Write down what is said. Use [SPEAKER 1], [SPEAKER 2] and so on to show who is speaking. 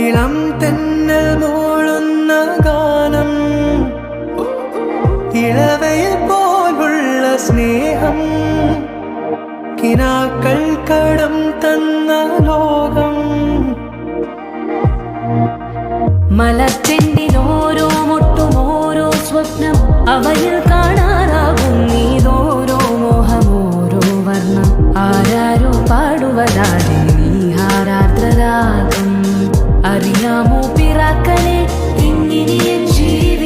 [SPEAKER 1] ഇളം തെന്നൽ മൂളുന്ന ഗാനം, ഇളവയിൽ പോലുള്ള സ്നേഹം, കിനാക്കൾ കടം തന്ന ലോകം.
[SPEAKER 2] മലച്ചെണ്ടിനോരോ മുട്ടും ഓരോ സ്വപ്നം, അവയിൽ കാണാനാകും നീതോരോ മോഹമോരോ വർണ്ണം. ആരാരോ പാടുവതാതെ നീഹാരാർദ്രരാഗം, അറിയാമോ പിറാക്കളെ ഇങ്ങിനിയൻ ജീവിതം.